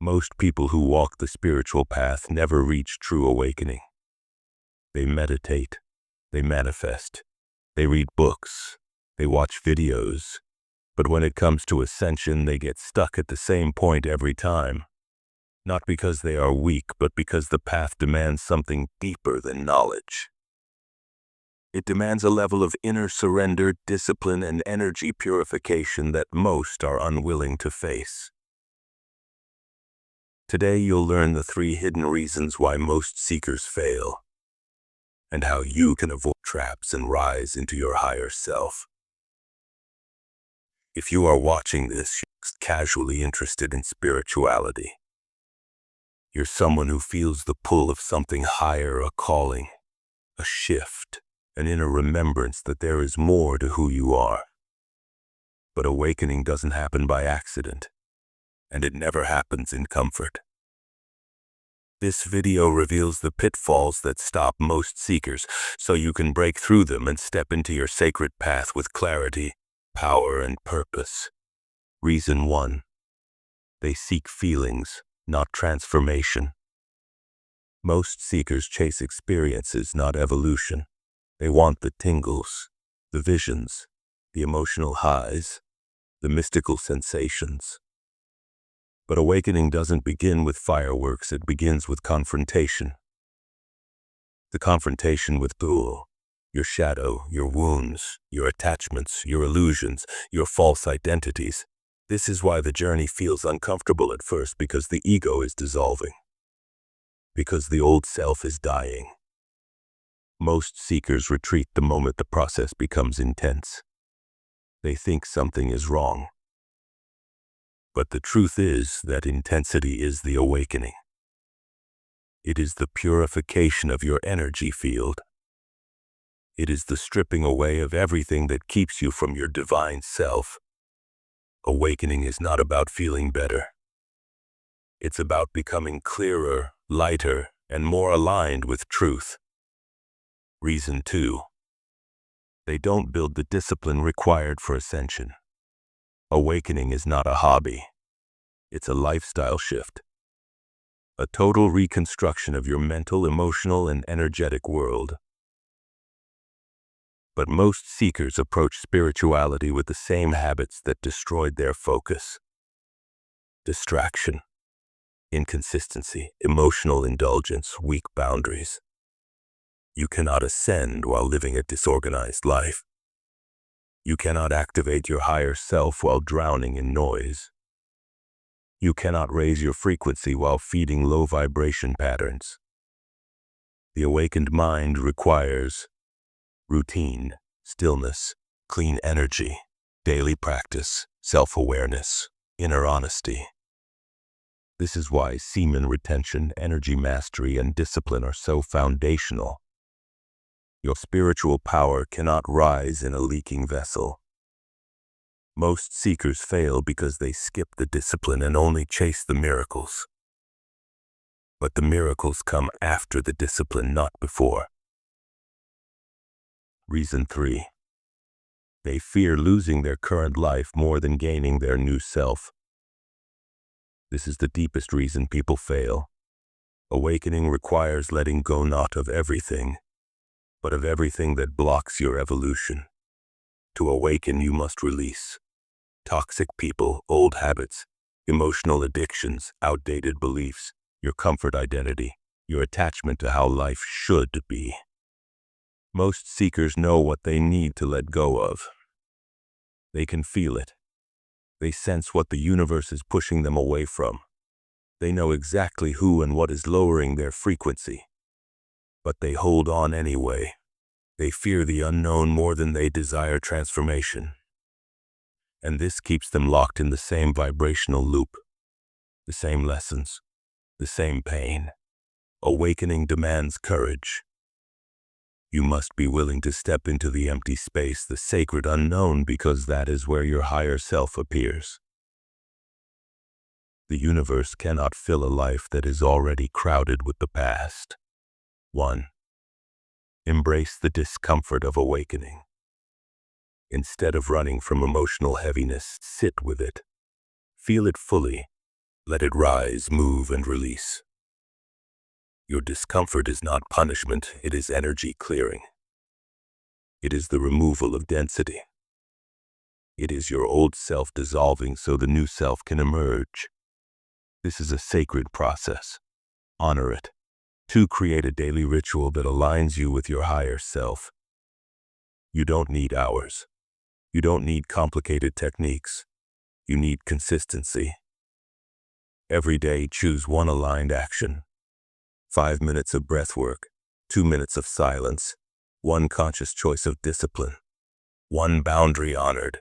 Most people who walk the spiritual path never reach true awakening. They meditate, they manifest, they read books, they watch videos, but when it comes to ascension, they get stuck at the same point every time. Not because they are weak, but because the path demands something deeper than knowledge. It demands a level of inner surrender, discipline, and energy purification that most are unwilling to face. Today you'll learn the 3 hidden reasons why most seekers fail, and how you can avoid traps and rise into your higher self. If you are watching this, you're casually interested in spirituality. You're someone who feels the pull of something higher, a calling, a shift, an inner remembrance that there is more to who you are. But awakening doesn't happen by accident, and it never happens in comfort. This video reveals the pitfalls that stop most seekers, so you can break through them and step into your sacred path with clarity, power, and purpose. Reason 1. They seek feelings, not transformation. Most seekers chase experiences, not evolution. They want the tingles, the visions, the emotional highs, the mystical sensations. But awakening doesn't begin with fireworks, it begins with confrontation. The confrontation with your shadow, your wounds, your attachments, your illusions, your false identities. This is why the journey feels uncomfortable at first, because the ego is dissolving, because the old self is dying. Most seekers retreat the moment the process becomes intense. They think something is wrong. But the truth is that intensity is the awakening. It is the purification of your energy field. It is the stripping away of everything that keeps you from your divine self. Awakening is not about feeling better. It's about becoming clearer, lighter, and more aligned with truth. Reason 2. They don't build the discipline required for ascension. Awakening is not a hobby. It's a lifestyle shift. A total reconstruction of your mental, emotional, and energetic world. But most seekers approach spirituality with the same habits that destroyed their focus. Distraction, inconsistency, emotional indulgence, weak boundaries. You cannot ascend while living a disorganized life. You cannot activate your higher self while drowning in noise. You cannot raise your frequency while feeding low vibration patterns. The awakened mind requires routine, stillness, clean energy, daily practice, self-awareness, inner honesty. This is why semen retention, energy mastery, and discipline are so foundational. Your spiritual power cannot rise in a leaking vessel. Most seekers fail because they skip the discipline and only chase the miracles. But the miracles come after the discipline, not before. Reason 3. They fear losing their current life more than gaining their new self. This is the deepest reason people fail. Awakening requires letting go not of everything, but of everything that blocks your evolution. To awaken, you must release toxic people, old habits, emotional addictions, outdated beliefs, your comfort identity, your attachment to how life should be. Most seekers know what they need to let go of. They can feel it. They sense what the universe is pushing them away from. They know exactly who and what is lowering their frequency. But they hold on anyway. They fear the unknown more than they desire transformation. And this keeps them locked in the same vibrational loop, the same lessons, the same pain. Awakening demands courage. You must be willing to step into the empty space, the sacred unknown, because that is where your higher self appears. The universe cannot fill a life that is already crowded with the past. 1. Embrace the discomfort of awakening. Instead of running from emotional heaviness, sit with it. Feel it fully. Let it rise, move, and release. Your discomfort is not punishment, it is energy clearing. It is the removal of density. It is your old self dissolving so the new self can emerge. This is a sacred process. Honor it. 2. Create a daily ritual that aligns you with your higher self. You don't need hours. You don't need complicated techniques. You need consistency. Every day, choose one aligned action. 5 minutes of breath work, 2 minutes of silence, 1 conscious choice of discipline, 1 boundary honored,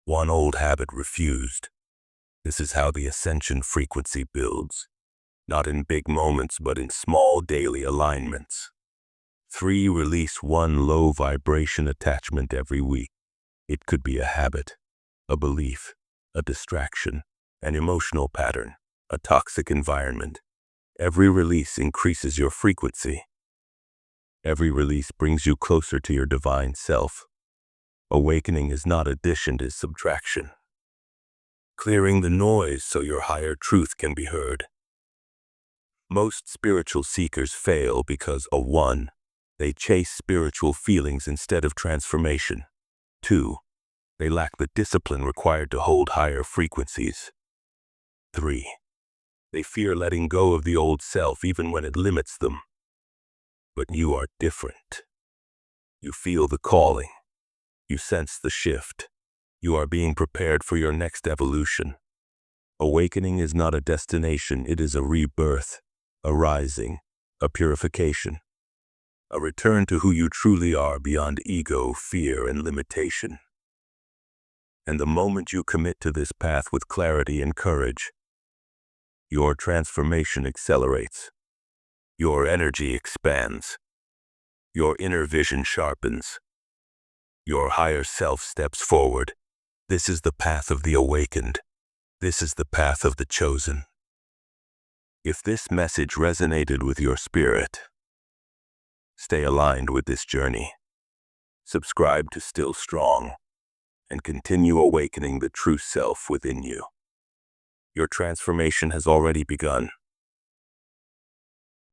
1 old habit refused. This is how the ascension frequency builds, not in big moments but in small daily alignments. 3. Release 1 low vibration attachment every week. It could be a habit, a belief, a distraction, an emotional pattern, a toxic environment. Every release increases your frequency. Every release brings you closer to your divine self. Awakening is not addition, it is subtraction. Clearing the noise so your higher truth can be heard. Most spiritual seekers fail because 1. They chase spiritual feelings instead of transformation. 2. They lack the discipline required to hold higher frequencies. 3. They fear letting go of the old self even when it limits them. But you are different. You feel the calling. You sense the shift. You are being prepared for your next evolution. Awakening is not a destination, it is a rebirth, a rising, a purification, a return to who you truly are beyond ego, fear, and limitation. And the moment you commit to this path with clarity and courage, your transformation accelerates. Your energy expands. Your inner vision sharpens. Your higher self steps forward. This is the path of the awakened. This is the path of the chosen. If this message resonated with your spirit, stay aligned with this journey. Subscribe to Still Strong and continue awakening the true self within you. Your transformation has already begun.